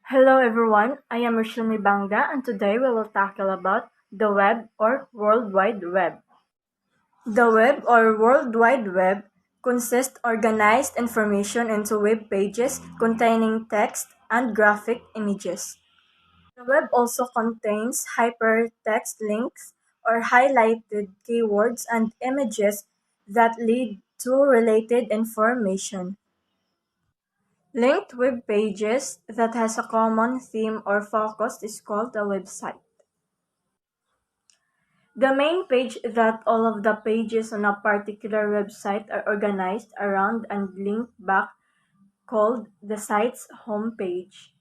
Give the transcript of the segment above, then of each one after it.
Hello everyone, I am Rishmi Banga and today we will tackle about the web or World Wide Web. The web or World Wide Web consists organized information into web pages containing text and graphic images. The web also contains hypertext links or highlighted keywords and images that lead to related information. Linked web pages that has a common theme or focus is called a website. The main page that all of the pages on a particular website are organized around and linked back called the site's home page.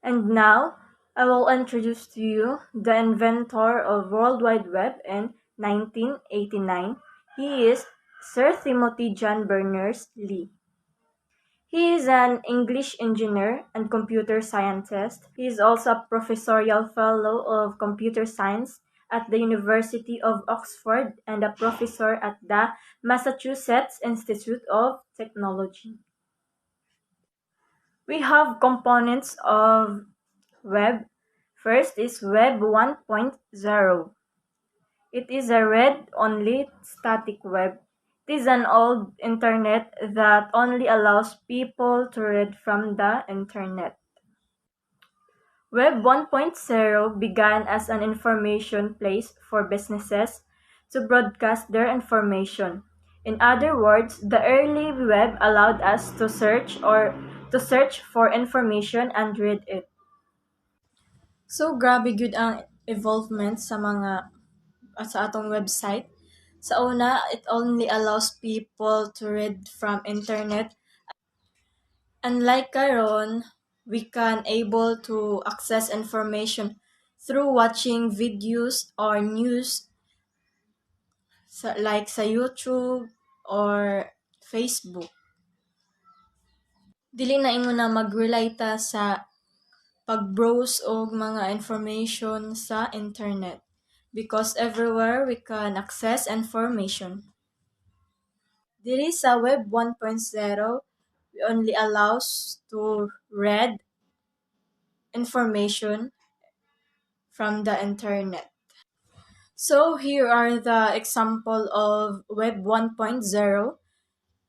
And now, I will introduce to you the inventor of World Wide Web in 1989. He is Sir Timothy John Berners-Lee. He is an English engineer and computer scientist. He is also a professorial fellow of computer science at the University of Oxford and a professor at the Massachusetts Institute of Technology. We have components of web. First is Web 1.0. It is a read-only static web. It is an old internet that only allows people to read from the internet. Web 1.0 began as an information place for businesses to broadcast their information. In other words, the early web allowed us to search for information and read it. So grabe gyud ang evolvement sa atong website. Sa una, it only allows people to read from internet. Unlike karon, we can able to access information through watching videos or news sa YouTube or Facebook. Dili na ingon na mag-rely ta sa pag-browse og mga information sa internet because everywhere we can access information. Diri sa Web 1.0, we only allows to read information from the internet. So here are the example of Web 1.0.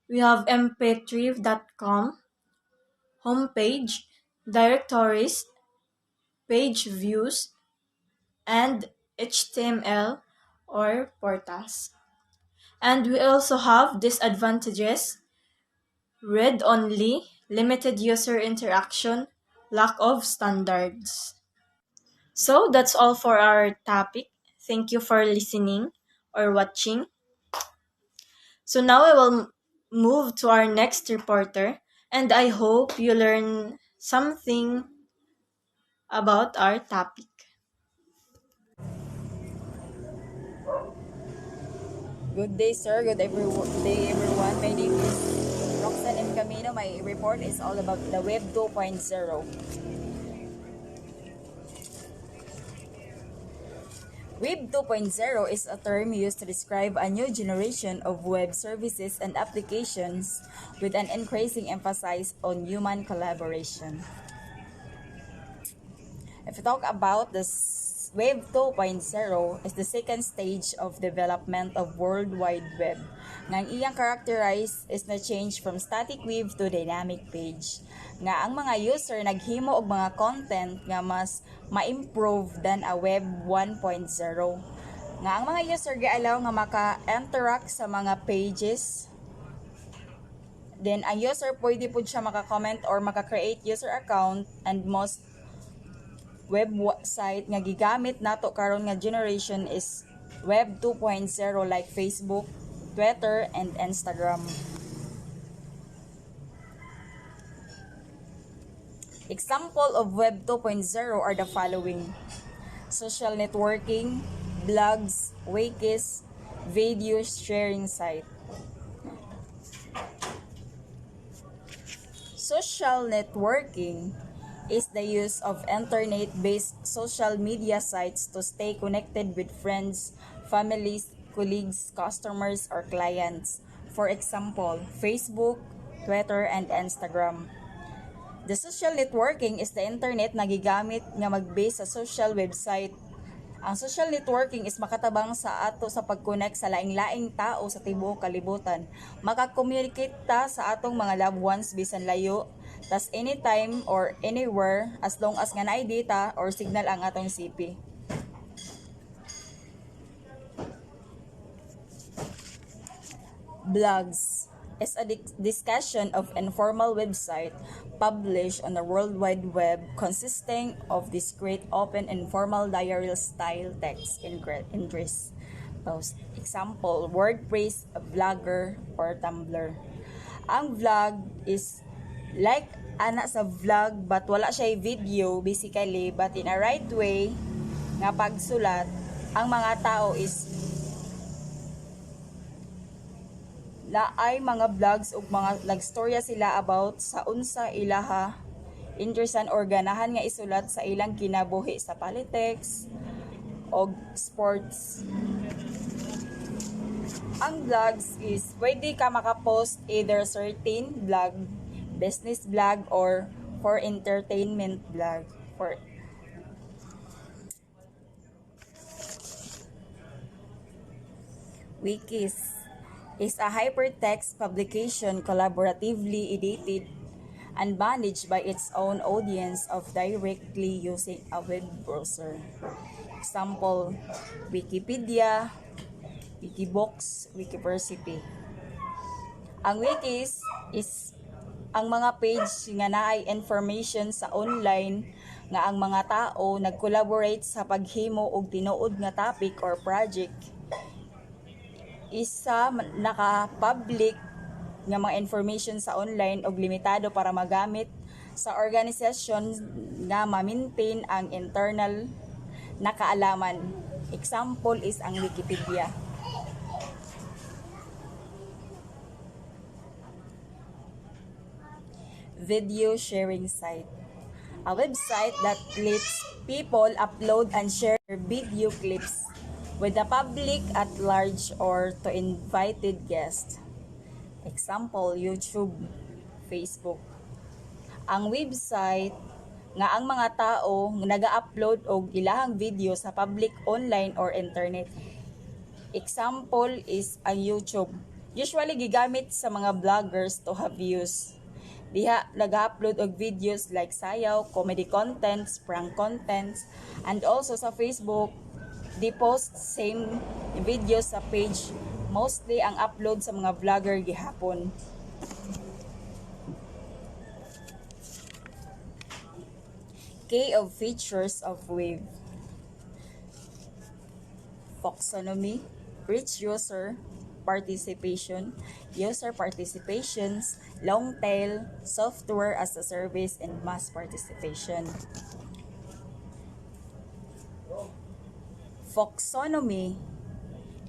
We have mp3.com, homepage, directories, page views, and HTML or portals. And we also have disadvantages: read only, limited user interaction, lack of standards. So that's all for our topic. Thank you for listening or watching. So now we will move to our next reporter, and I hope you learn something about our topic. Good day, sir. Day, everyone. My name is Roxanne M. Camino. My report is all about the Web 2.0. Web 2.0 is a term used to describe a new generation of web services and applications with an increasing emphasis on human collaboration. If we talk about this Web 2.0 is the second stage of development of World Wide Web. Nga ang iyang characterize is na change from static web to dynamic page. Nga ang mga user naghimo og mga content nga mas ma-improve than a Web 1.0. Nga ang mga user gi-allow nga maka-interact sa mga pages. Then ang user pwede pud siya maka-comment or maka-create user account, and most website nga gigamit nato karon nga generation is Web 2.0 like Facebook, Twitter, and Instagram. Example of Web 2.0 are the following: social networking, blogs, wikis, video sharing site. Social networking is the use of internet-based social media sites to stay connected with friends, families, colleagues, customers, or clients. For example, Facebook, Twitter, and Instagram. The social networking is the internet na gigamit nga mag-base sa social website. Ang social networking is makatabang sa ato sa pag-connect sa laing-laing tao sa tibuok kalibutan. Maka-communicate ta sa atong mga loved ones bisan layo, tas anytime or anywhere as long as nga naay data or signal ang atong CP. Blogs is a discussion of informal website published on the World Wide Web consisting of discrete, open, informal diary-style text in Greece. Post. Example, WordPress, Blogger, or Tumblr. Ang vlog is like ana sa vlog but wala siya video basically, but in a right way nga pagsulat, ang mga tao is na ay mga vlogs ug mga nagstorya sila about sa unsa ilaha interesan or ganahan nga isulat sa ilang kinabuhi sa politics o sports. Ang vlogs is pwede ka makapost either certain vlog, business vlog, or for entertainment vlog. For Wikis is a hypertext publication collaboratively edited and managed by its own audience of directly using a web browser. Example, Wikipedia, Wikibox, Wikiversity. Ang wikis is ang mga page nga naay information sa online nga ang mga tao nag-collaborate sa paghimo og tinuod nga topic or project. Isa naka-public nga mga information sa online og limitado para magamit sa organisasyon nga ma-maintain ang internal na kaalaman. Example is ang Wikipedia. Video sharing site. A website that lets people upload and share video clips with the public at large or to invited guests. Example, YouTube, Facebook. Ang website nga ang mga tao naga-upload og ilahang video sa public online or internet. Example is ang YouTube. Usually gigamit sa mga vloggers to have views. Diha nag-upload og videos like sayaw, comedy contents, prank contents, and also sa Facebook di post same videos sa page. Mostly ang upload sa mga vlogger gihapon. K of features of Wave. Taxonomy, rich user participation, user participations, long tail, software as a service, and mass participation. Taxonomy,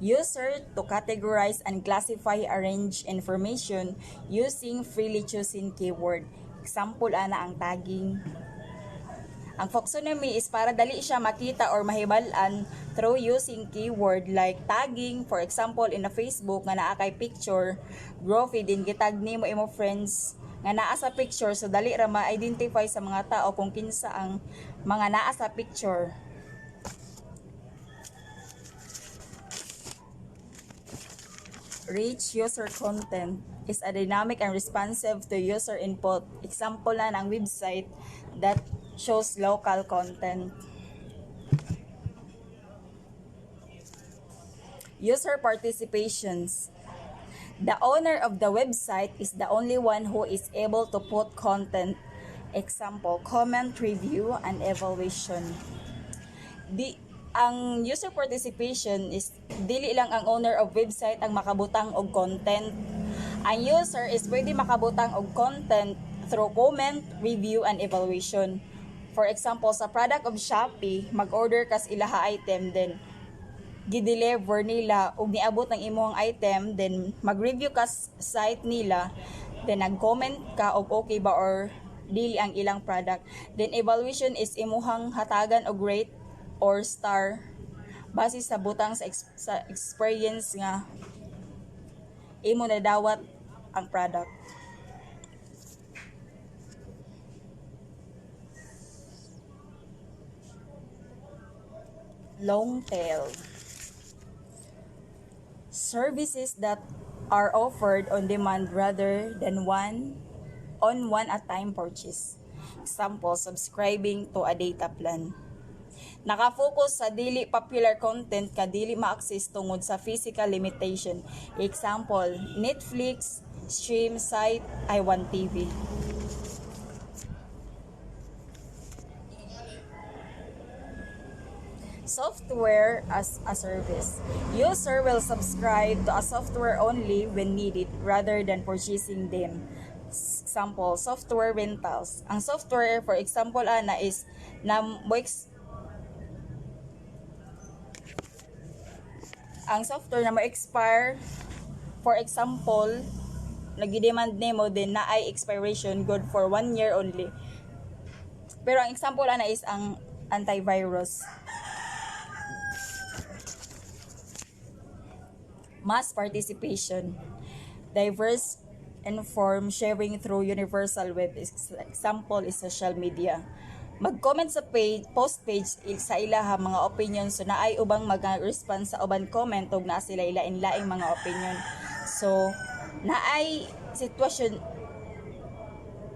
user to categorize and classify, arrange information using freely chosen keyword. Example ana ang tagging. Ang taxonomy is para dali siya makita or mahibalan through using keyword like tagging. For example, in a Facebook nga naa kay picture, graphy din gitag nimo imo friends nga naa sa picture, so dali ra ma-identify sa mga tao kung kinsa ang mga naa sa picture. Rich user content is a dynamic and responsive to user input. Example na ng website that shows local content. User participations. The owner of the website is the only one who is able to put content. Example, comment, review, and evaluation. Ang user participation is dili lang ang owner of website ang makabutang og content. Ang user is pwede makabutang og content through comment, review, and evaluation. For example, sa product of Shopee, mag-order kas ilaha item, then gi-deliver nila ug niabot ang imong item, then mag-review kas site nila, then nag-comment ka og okay ba or dili ang ilang product. Then evaluation is imuhang hatagan og rate or star base sa butang sa experience nga imo nadawat ang product. long tail. Services that are offered on demand rather than one-at-time purchase. Example, subscribing to a data plan. Nakafocus sa dili popular content ka dili ma-access tungod sa physical limitation. Example, Netflix, stream site, iWantTV. Software as a service. User will subscribe to a software only when needed rather than purchasing them. Example, software rentals. Ang software, for example, ana is ang software na ma-expire, for example, nag-demand nimo din na ay expiration good for 1 year only. Pero ang example ana is ang antivirus. Mass participation. Diverse informed sharing through universal web. Example is social media. Mag-comment sa post page sa ilaha mga opinion, so naay ubang mag-response sa uban comment ug naa sila ilain-laing mga opinion. So naay sitwasyon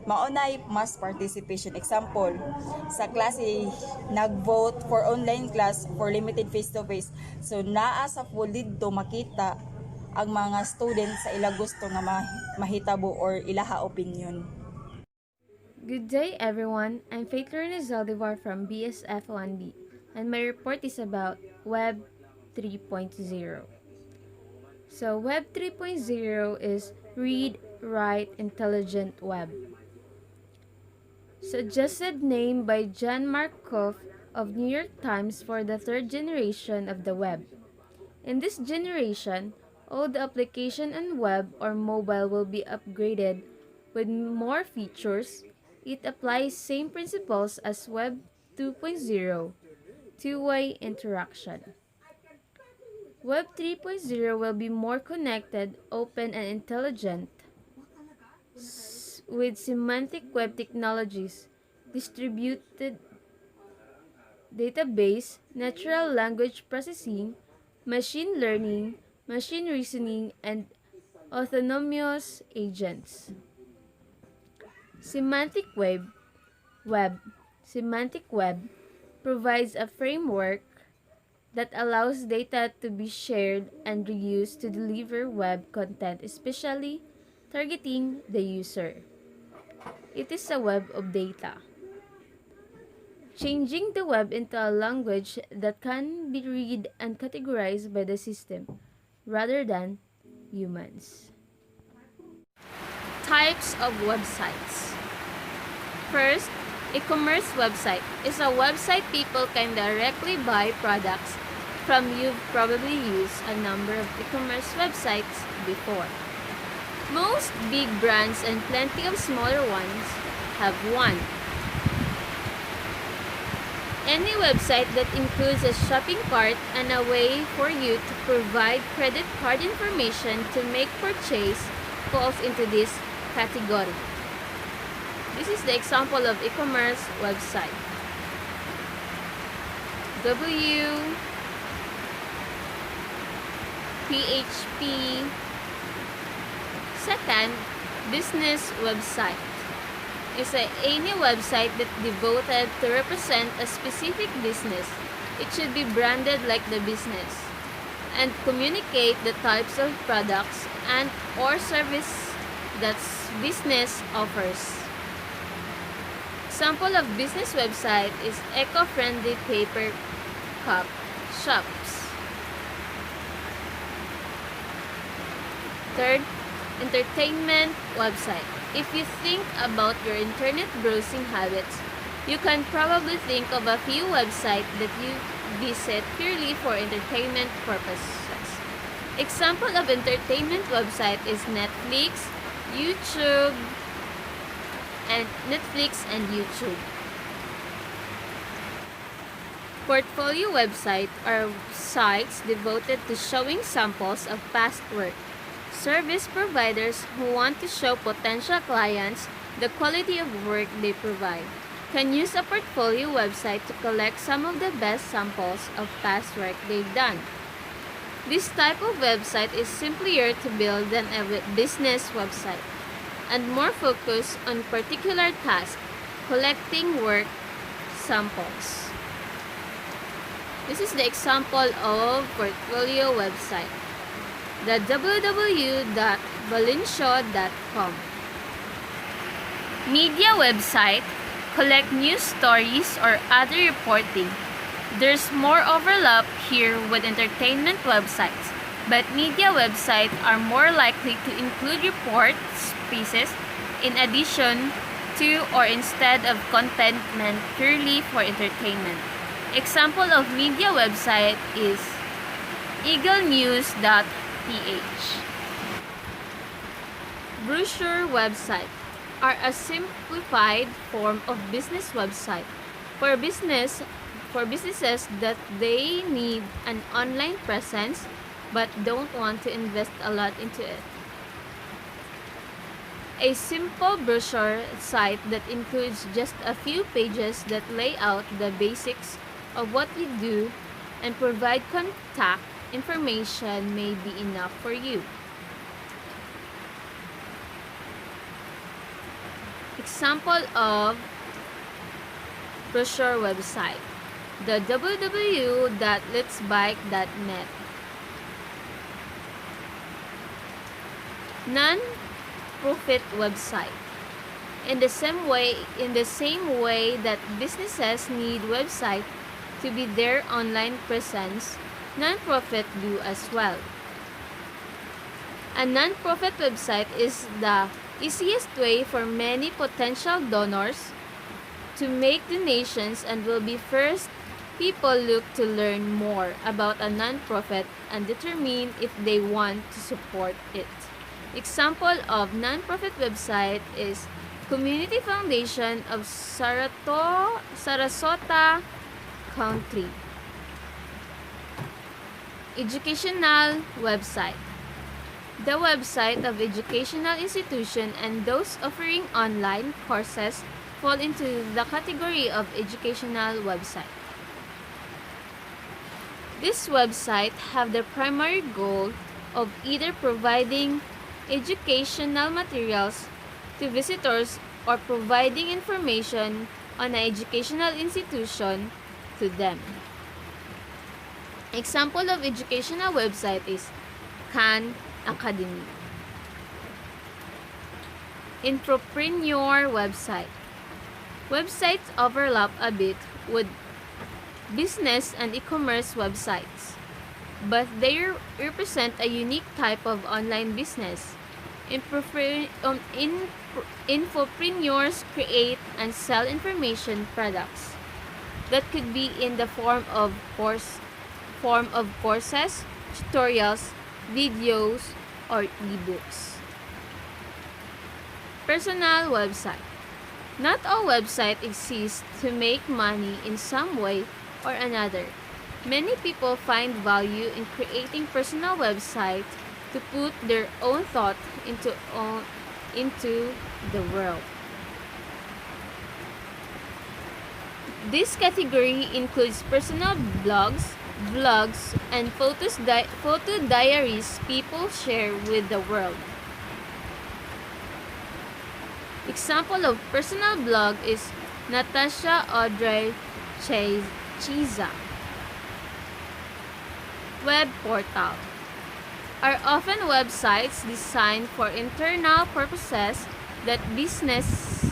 maunay mass participation. Example, sa klase nag-vote for online class for limited face-to-face. So naa sa full didto makita ang mga students sa ila gusto nga mahitabo or ilaha opinion. Good day, everyone. I'm Faith Lorna Zaldivar from BSF1B, and my report is about Web 3.0. So, Web 3.0 is Read, Write, Intelligent Web. Suggested name by John Markoff of New York Times for the third generation of the web. In this generation, all the application on web or mobile will be upgraded with more features. It applies same principles as Web 2.0, two-way interaction. Web 3.0 will be more connected, open, and intelligent with semantic web technologies, distributed database, natural language processing, machine learning, machine reasoning, and autonomous agents. Semantic web provides a framework that allows data to be shared and reused to deliver web content, especially targeting the user. It is a web of data, changing the web into a language that can be read and categorized by the system rather than humans. Types of websites. First, e-commerce website is a website people can directly buy products from. You've probably used a number of e-commerce websites before. Most big brands and plenty of smaller ones have one. Any website that includes a shopping cart and a way for you to provide credit card information to make purchase falls into this category. This is the example of e-commerce website. PHP. Second, business website is any website that devoted to represent a specific business. It should be branded like the business and communicate the types of products and or service that business offers. Example of business website is eco-friendly paper cup shops. Third, entertainment website. If you think about your internet browsing habits, you can probably think of a few websites that you visit purely for entertainment purposes. Example of entertainment website is Netflix, YouTube, and YouTube. Portfolio website are sites devoted to showing samples of past work. Service providers who want to show potential clients the quality of work they provide. can use a portfolio website to collect some of the best samples of past work they've done. This type of website is simpler to build than a business website and more focused on particular tasks, collecting work samples. This is the example of portfolio website, the www.valencia.com. Media website collect news stories or other reporting. There's more overlap here with entertainment websites, but media websites are more likely to include reports pieces in addition to or instead of content meant purely for entertainment. Example of media website is eaglenews.ph. Brochure website are a simplified form of business website for businesses that they need an online presence but don't want to invest a lot into it. A simple brochure site that includes just a few pages that lay out the basics of what you do and provide contact information may be enough for you. Example of brochure website, the www.letsbike.net. Non-profit website. In the same way that businesses need website to be their online presence, non-profit do as well. A non-profit website is the easiest way for many potential donors to make donations and will be first people look to learn more about a non-profit and determine if they want to support it. Example of non-profit website is Community Foundation of Sarasota County. Educational website. The website of educational institution and those offering online courses fall into the category of educational website. This website have the primary goal of either providing educational materials to visitors or providing information on an educational institution to them. Example of educational website is Khan Academy. Entrepreneur website. Websites overlap a bit with business and e-commerce websites, but they represent a unique type of online business. Infopreneurs create and sell information products that could be in the form of courses, tutorials, videos, or ebooks. Personal website. Not all websites exist to make money in some way or another. Many people find value in creating personal websites to put their own thought into the world. This category includes personal blogs, vlogs, and photo diaries people share with the world. Example of personal blog is Natasha Audrey Chiza. Web portal are often websites designed for internal purposes that business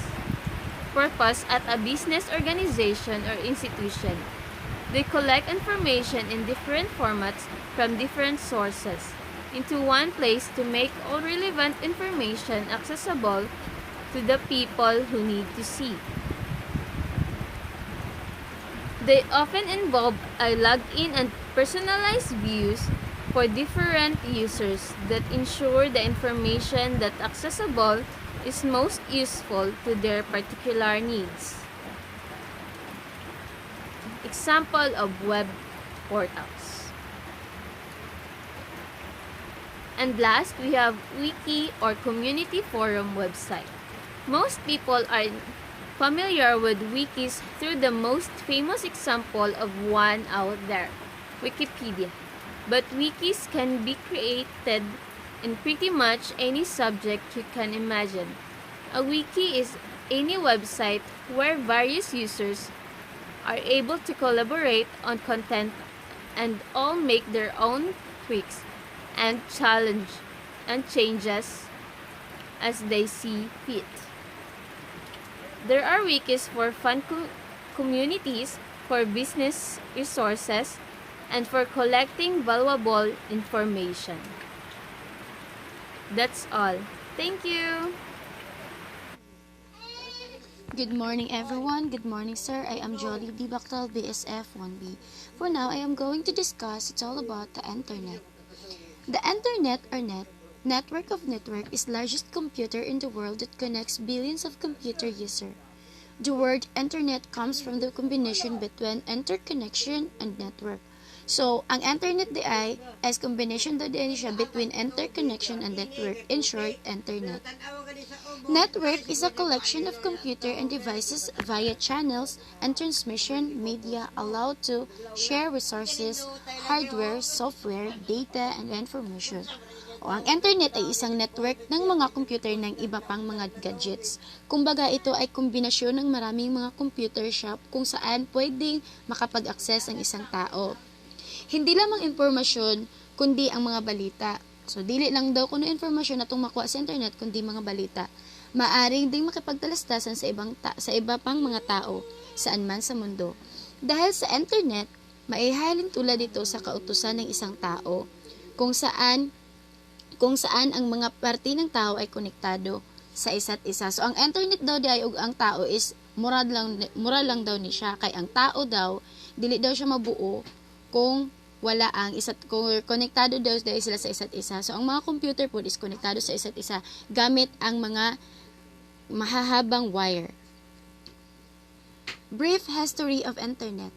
purpose at a business organization or institution. They collect information in different formats from different sources into one place to make all relevant information accessible to the people who need to see. They often involve a login and personalized views for different users that ensure the information that accessible is most useful to their particular needs. Example of web portals. And last, we have wiki or community forum website. Most people are familiar with wikis through the most famous example of one out there, Wikipedia. But wikis can be created in pretty much any subject you can imagine. A wiki is any website where various users are able to collaborate on content and all make their own tweaks and challenge and changes as they see fit. There are wikis for fun communities, for business resources, and for collecting valuable information. That's all. Thank you! Good morning, everyone. Good morning, sir. I am Jolie D. Bactal, BSF 1B. For now, I am going to discuss, it's all about the Internet. The Internet, or network of network, is largest computer in the world that connects billions of computer users. The word Internet comes from the combination between interconnection and network. So, ang Internet di ay combination daw din siya between interconnection and network, in short, Internet. Network is a collection of computer and devices via channels and transmission media allowed to share resources, hardware, software, data, and information. O ang Internet ay isang network ng mga computer ng iba pang mga gadgets. Kumbaga ito ay kombinasyon ng maraming mga computer shop kung saan pwedeng makapag-access ang isang tao. Hindi lamang impormasyon, kundi ang mga balita. So, dili lang daw kuno informasyon na itong makuha sa internet, kundi mga balita. Maaring ding makipagtalastasan sa iba pang mga tao, saan man sa mundo. Dahil sa internet, maihalin tulad dito sa kautusan ng isang tao, kung saan ang mga parte ng tao ay konektado sa isa't isa. So, ang internet daw di ug ang tao is moral lang daw ni siya. Kay ang tao daw, dili daw siya mabuo kung wala ang kung konektado daw sila sa isa't isa. So, ang mga computer po is konektado sa isa't isa gamit ang mga mahahabang wire. Brief history of Internet.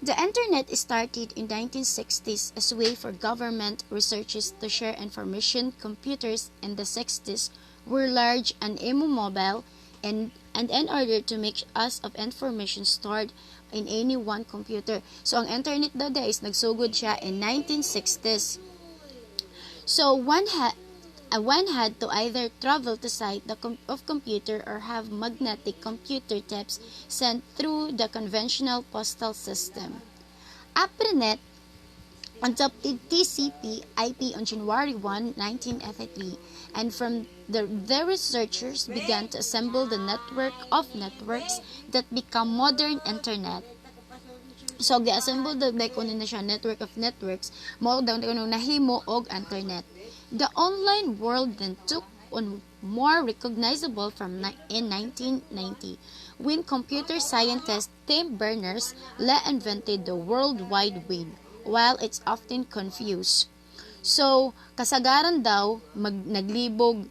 The Internet started in 1960s as a way for government researchers to share information. Computers in the 60s were large and immobile, and in order to make us of information stored in any one computer. So, ang internet daw is nagsugod siya in 1960s. So, one had to either travel to site of computer or have magnetic computer tapes sent through the conventional postal system. APRINET adopted TCP/IP on January 1, 1983, and from the researchers began to assemble the network of networks that become modern internet. So, gi-assemble the na siya, network of networks, mo daw nahimo og internet. The online world then took on more recognizable in 1990, when computer scientist Tim Berners-Lee invented the World Wide Web, while it's often confused. So, kasagaran daw, naglibog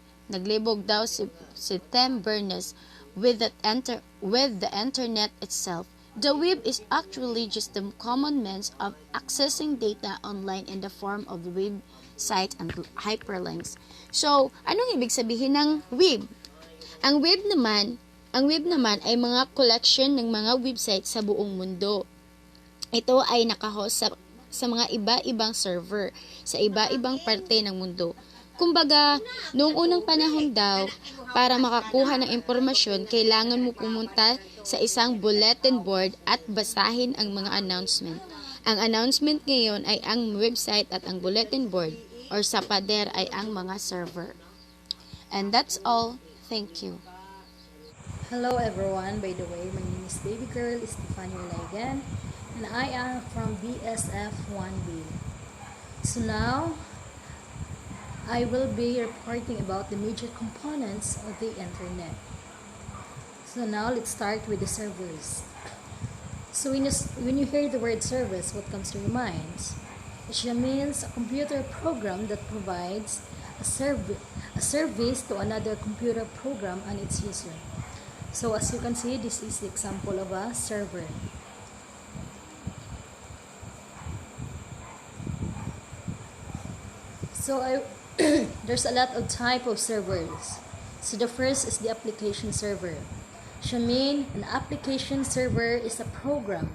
daw si Tim Berners with the internet itself. The web is actually just the common means of accessing data online in the form of websites and hyperlinks. So, anong ibig sabihin ng web? Ang web naman ay mga collection ng mga website sa buong mundo. Ito ay nakahost sa mga iba-ibang server sa iba-ibang parte ng mundo. Kumbaga, noong unang panahon daw, para makakuha ng impormasyon, kailangan mo pumunta sa isang bulletin board at basahin ang mga announcement. Ang announcement ngayon ay ang website at ang bulletin board, or sa pader ay ang mga server. And that's all. Thank you. Hello everyone, by the way, my name is Baby Girl Estefania Laigan, and I am from BSF 1B. So now, I will be reporting about the major components of the internet. So now, let's start with the servers. So when you hear the word service, what comes to your mind? It means a computer program that provides a service to another computer program and its user. So as you can see, this is the example of a server. So there's a lot of type of servers. So the first is the application server. Shamin, an application server is a program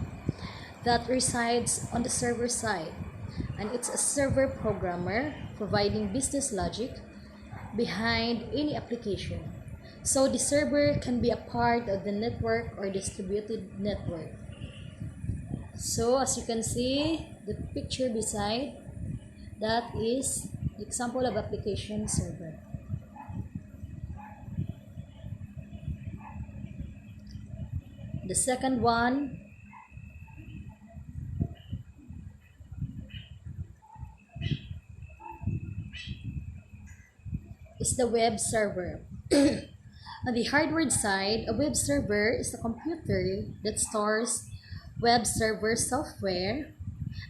that resides on the server side, and it's a server programmer providing business logic behind any application. So the server can be a part of the network or distributed network. So as you can see, the picture beside that is the example of application server. The second one is the web server. On the hardware side, a web server is a computer that stores web server software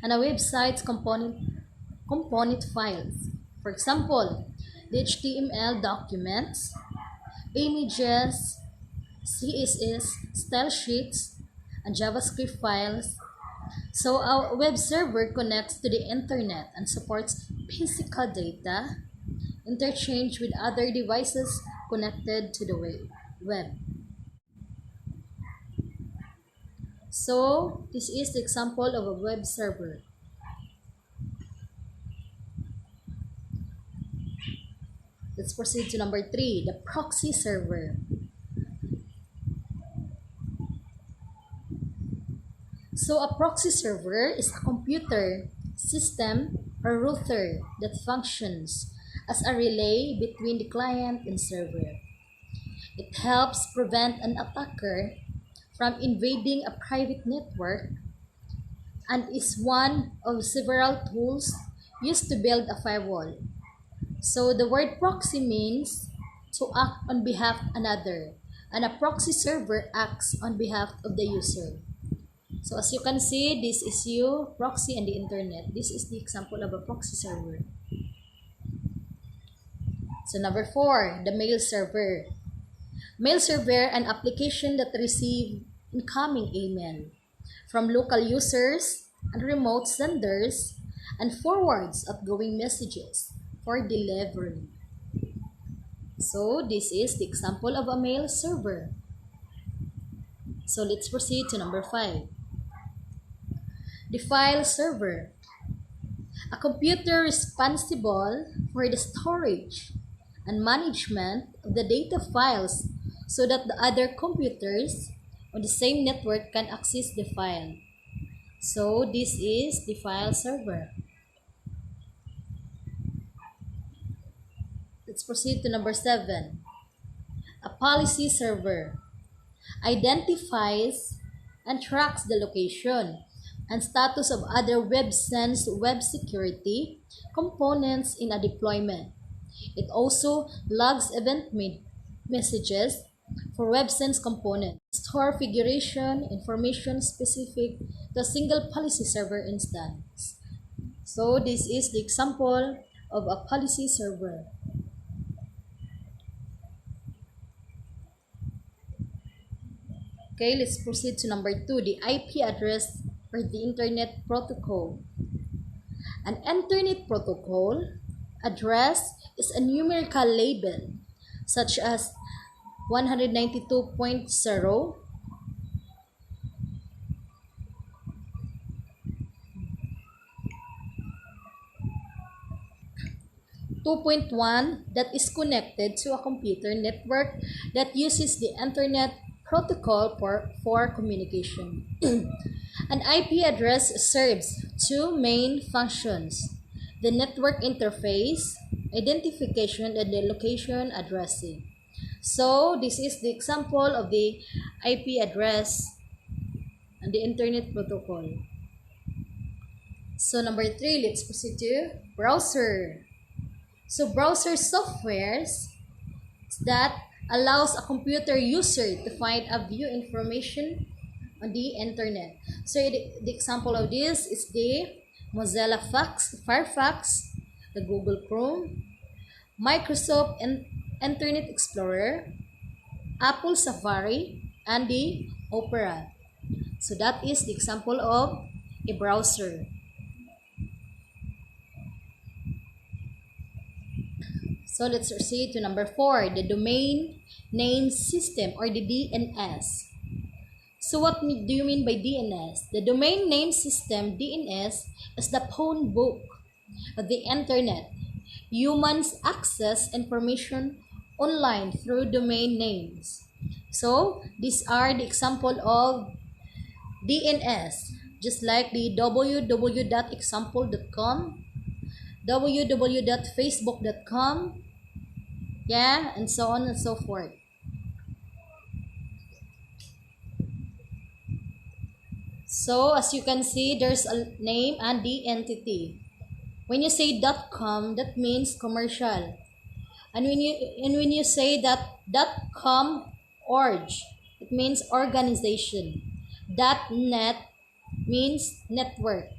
and a website's component files. For example, the HTML documents, images, CSS, style sheets, and JavaScript files. So our web server connects to the internet and supports physical data interchange with other devices connected to the web. So this is the example of a web server. Let's proceed to number 3, the proxy server. So a proxy server is a computer, system, or router that functions as a relay between the client and server. It helps prevent an attacker from invading a private network and is one of several tools used to build a firewall. So the word proxy means to act on behalf of another, and a proxy server acts on behalf of the user. So as you can see, this is your proxy and the internet. This is the example of a proxy server. So number 4, the mail server. Mail server, an application that receives incoming email from local users and remote senders and forwards outgoing messages for delivery. So this is the example of a mail server. So let's proceed to number 5. The file server, a computer responsible for the storage and management of the data files so that the other computers on the same network can access the file. So this is the file server. Let's proceed to number 7. A policy server identifies and tracks the location and status of other WebSense web security components in a deployment. It also logs event messages for WebSense components. Store configuration information specific to a single policy server instance. So this is the example of a policy server. Okay, let's proceed to number 2, the IP address or the Internet Protocol. An Internet Protocol address is a numerical label such as 192.0, 2.1 that is connected to a computer network that uses the Internet Protocol for communication. An IP address serves two main functions: the network interface, identification, and the location addressing. So this is the example of the IP address and the Internet Protocol. So number 3, let's proceed to browser. So browser softwares that allows a computer user to find and view information on the internet. So the example of this is the Mozilla Firefox, the Google Chrome, Microsoft Internet Explorer, Apple Safari, and the Opera. So that is the example of a browser. So let's proceed to number 4, the domain name system or the DNS. So what do you mean by DNS? The domain name system, DNS, is the phone book of the internet. Humans access information online through domain names. So these are the example of DNS, just like the www.example.com, www.facebook.com, yeah, and so on and so forth. So as you can see, there's a name and the entity. When you say .com, that means commercial. And when you say that .com org, it means organization. .net means network.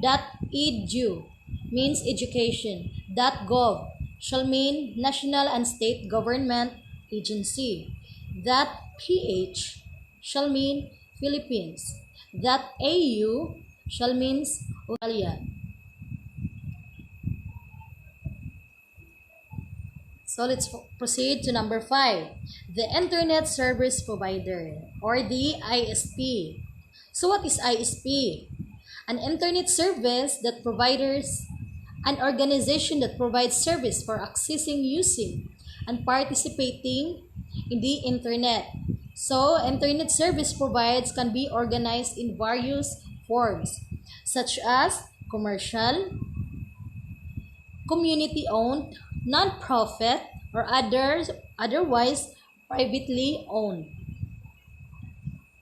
.edu means education. .gov shall mean national and state government agency. .ph shall mean Philippines. .au shall means Australia. So let's proceed to number 5, the Internet Service Provider or the ISP. So what is ISP? An internet service that provides an organization that provides service for accessing, using, and participating in the internet. So internet service provides can be organized in various forms such as commercial, community-owned, non-profit, or otherwise privately owned.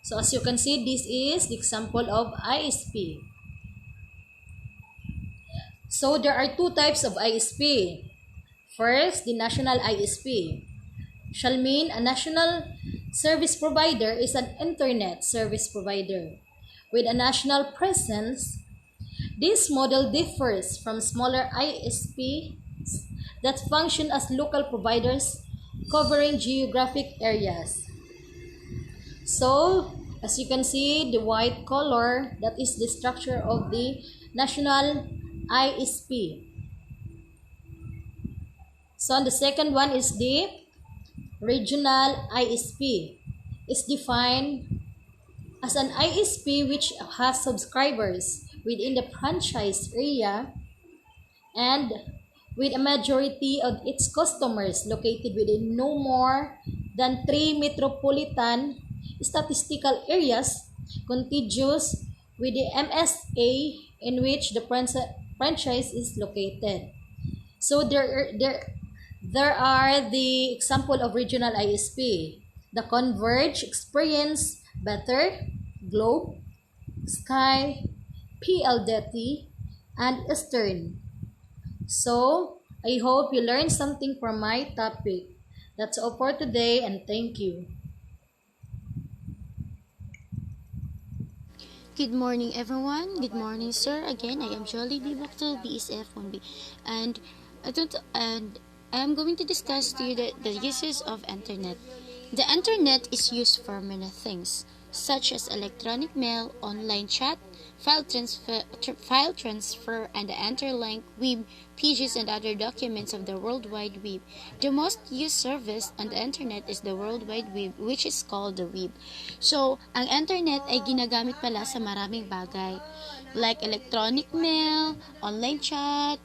So as you can see, this is the example of ISP. So there are 2 types of ISP. First, the national ISP shall mean a national service provider is an internet service provider with a national presence. This model differs from smaller ISPs that function as local providers covering geographic areas. So, as you can see, the white color, that is the structure of the national ISP. So, the second one is the regional ISP. It's defined as an ISP which has subscribers within the franchise area and with a majority of its customers located within no more than 3 metropolitan statistical areas contiguous with the MSA in which the franchise is located. So there are the example of regional ISP: the Converge, Experience, Better, Globe, Sky, PLDT, and Eastern. So, I hope you learned something from my topic. That's all for today, and thank you. Good morning, everyone. Good morning, sir. Again, I am Jolly B. Bactel, BSF1B, and I am going to discuss to you the uses of internet. The internet is used for many things, such as electronic mail, online chat, file transfer, and the interlink web pages and other documents of the World Wide Web. The most used service on the internet is the World Wide Web, which is called the web. So, ang internet ay ginagamit pala sa maraming bagay, like electronic mail, online chat,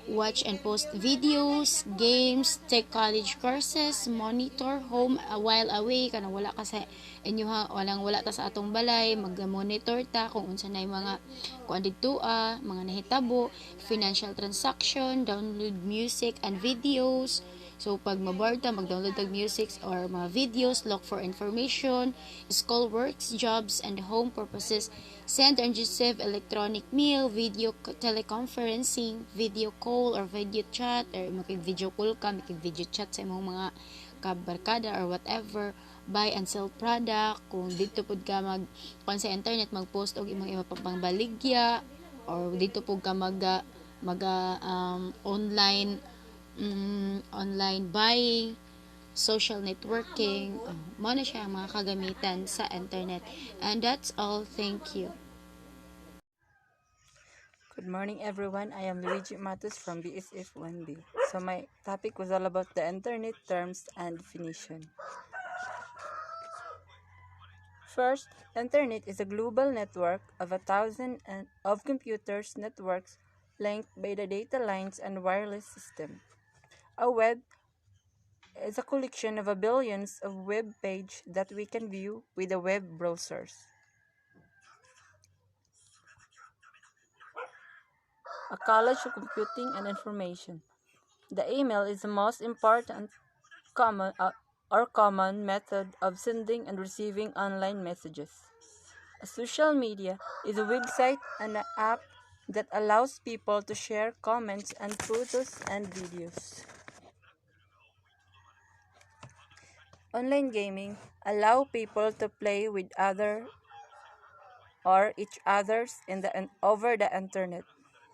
watch and post videos, games, take college courses, monitor home while away kana wala ka sa inyo ha, wala ta sa atong balay, mag-monitor ta kung unsa nay mga kuan didto mga nahitabo, financial transaction, download music and videos. So, pag maboard ta, mag-download tag music or mga videos, look for information, school works, jobs, and home purposes, send and receive electronic mail, video teleconferencing, video call, or video chat, or makig-video call ka, makig-video chat sa imong mga kabarkada or whatever, buy and sell product, kung dito pud ka kung sa internet, mag-post og imong pangbaligya, or dito pud ka online buying, social networking, mo na siya ang mga kagamitan sa internet. And that's all. Thank you. Good morning, everyone. I am Luigi Matos from BSF 1B. So my topic was all about the internet terms and definition. First, internet is a global network of 1,000 of computers networks linked by the data lines and wireless system. A web is a collection of billions of web pages that we can view with the web browsers. A college of computing and information. The email is the most important common method of sending and receiving online messages. A social media is a website and an app that allows people to share comments and photos and videos. Online gaming allow people to play with other or each others over the internet.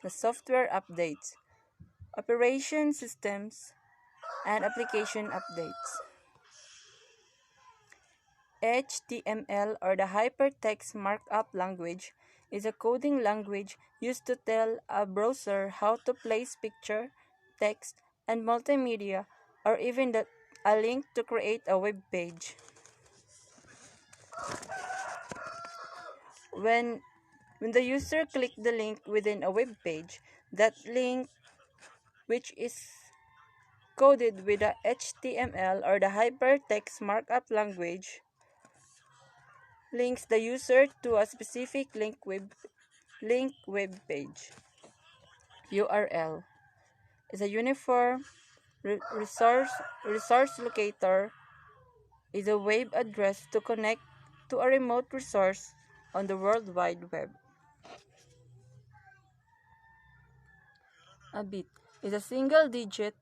The software updates, operation systems, and application updates. HTML, or the Hypertext Markup Language, is a coding language used to tell a browser how to place picture, text, and multimedia, or even a link to create a web page. When the user clicks the link within a web page, that link, which is coded with the HTML or the Hypertext Markup Language, links the user to a specific link web page. URL is a uniform resource locator is a web address to connect to a remote resource on the World Wide Web. A bit is a single digit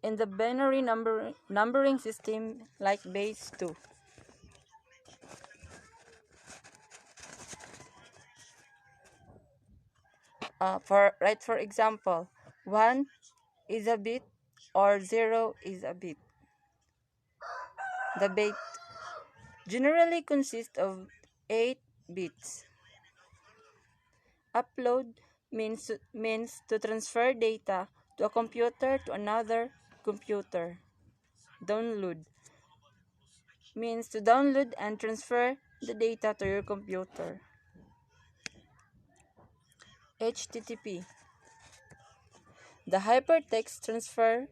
in the binary numbering system like base 2. For example, 1 is a bit or 0 is a bit. The bit generally consists of 8 bits. Upload means to transfer data to a computer to another computer. Download means to download and transfer the data to your computer. HTTP. The Hypertext Transfer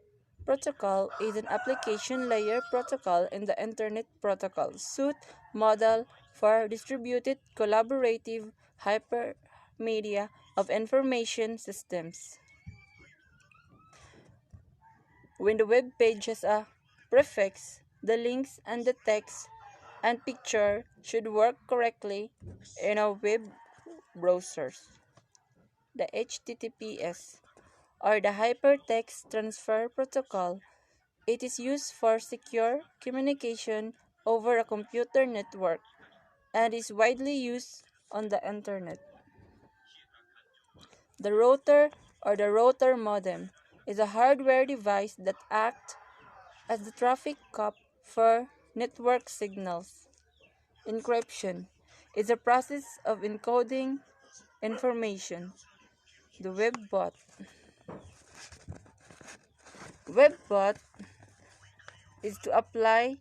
Protocol is an application layer protocol in the Internet Protocol suite model for distributed collaborative hypermedia of information systems. When the web page has a prefix, the links and the text and picture should work correctly in a web browsers. The HTTPS, or the Hypertext Transfer Protocol, it is used for secure communication over a computer network and is widely used on the internet. The router or the router modem is a hardware device that acts as the traffic cop for network signals. Encryption is a process of encoding information. The Webbot is to apply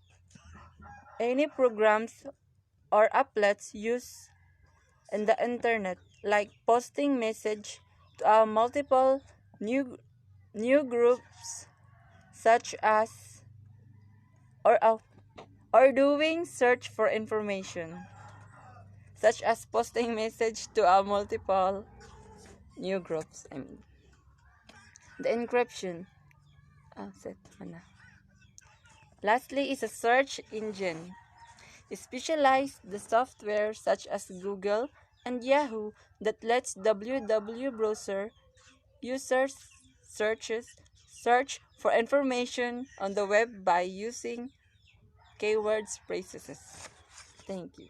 any programs or applets used in the internet, like posting message to multiple new groups, such as or doing search for information, such as posting message to multiple new groups. The encryption. Lastly is a search engine. Specialized the software such as Google and Yahoo that lets www browser users search for information on the web by using keywords phrases. Thank you.